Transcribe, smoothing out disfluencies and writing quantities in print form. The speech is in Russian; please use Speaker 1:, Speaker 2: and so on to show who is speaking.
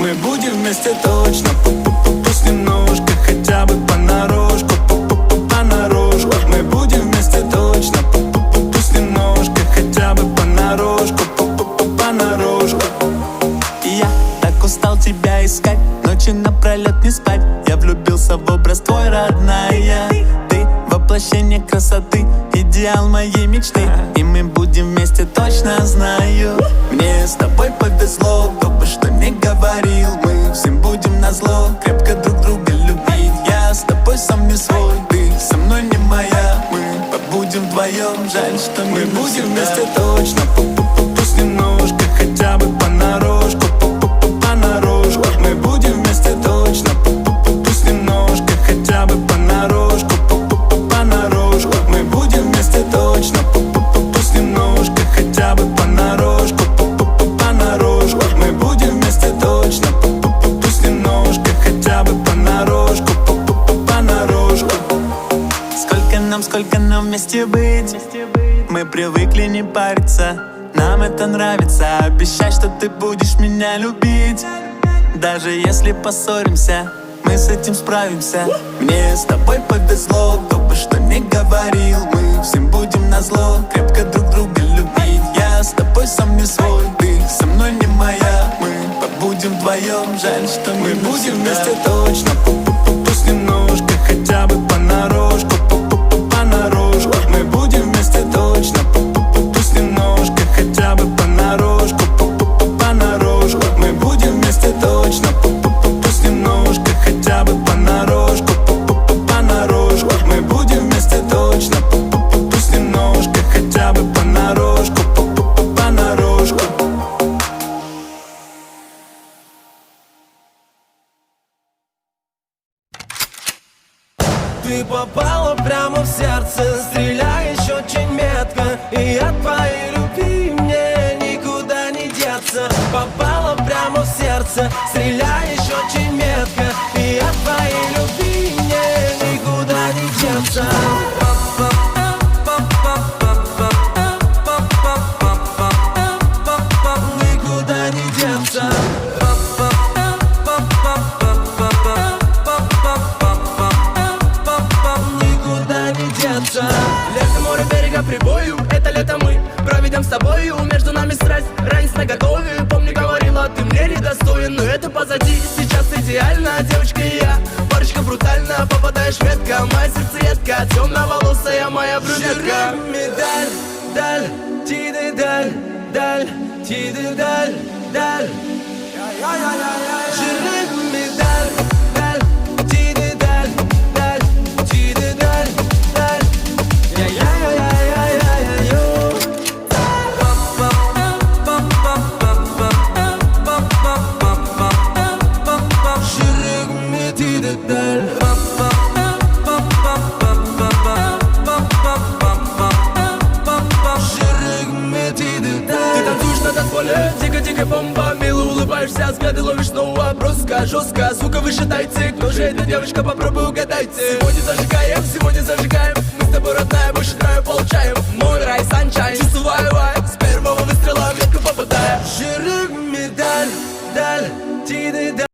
Speaker 1: Мы будем вместе точно, пусть немножко, хотя бы понарошку, понарошку. Мы будем вместе точно, пусть немножко, хотя бы понарошку, понарошку. Я так устал тебя искать, ночи напролет не спать. Я влюбился в образ твой, родная. Ты воплощение красоты, идеал моей мечты. И мы будем вместе точно, знаю. Мне с тобой повезло, кто бы что ни говорил. Мы всем будем назло, крепко друг друга любить. Я с тобой сам не свой, ты со мной не моя. Мы побудем вдвоем, жаль, что мы будем вместе точно. Пусть немножко, хотя бы понарошку, понарошку. Мы будем вместе точно, пусть немножко, хотя бы понарошку, понарошку. Мы будем вместе точно, пусть немножко, хотя бы понарошку, понарошку. Мы будем вместе точно, пусть немножко, хотя бы понарошку, понарошку. Сколько нам вместе быть? Мы привыкли не париться, нам это нравится. Обещай, что ты будешь меня любить. Даже если поссоримся, мы с этим справимся. Мне с тобой повезло, кто бы что ни говорил. Мы всем будем назло, крепко друг друга любить. Я с тобой сам не свой, ты со мной не моя. Мы побудем вдвоем, жаль, что мы будем вместе точно. Пусть немножко, хотя бы понарошку, понарошку. Мы будем вместе точно, пусть немножко, хотя бы понарошку, понарошку. Мы будем вместе точно, пусть немножко, хотя бы понарошку, понарошку. Мы будем вместе точно, пусть немножко, хотя бы понарошку, понарошку.
Speaker 2: Ты попала прямо в сердце, стреляешь очень метко. И от твоей любви мне никуда не деться. Попала прямо в сердце, стреляешь очень метко. И от твоей любви мне никуда не деться. Никуда не деться. Лето, море, берега, прибою. Это лето мы проведем с тобою. Между нами страсть, ранец наготове. Помню, говорила, ты мне недостоин. Но это позади, сейчас идеально. Девочка и я, парочка брутально. Попадаешь в ветка, моя сердцеедка. Темноволосая моя брюнетка. Медаль, даль, тиды, даль, даль, тиды, даль, даль. Жирный медаль, даль, тиды, даль, даль, тиды, даль, даль. Ты танцуешь на танцполе, дико-дико бомба. Мило улыбаешься, взгляды ловишь снова. Броско, жестко, звука вы считайте. Кто же эта девочка, попробуй угадайте. Сегодня зажигаем. Мы с тобой, родная, больше драйва получаем. Мой рай, санчайн, чувствую вайб. С первого выстрела в ветку попадаю. Жиры, медаль, даль, тиды, даль.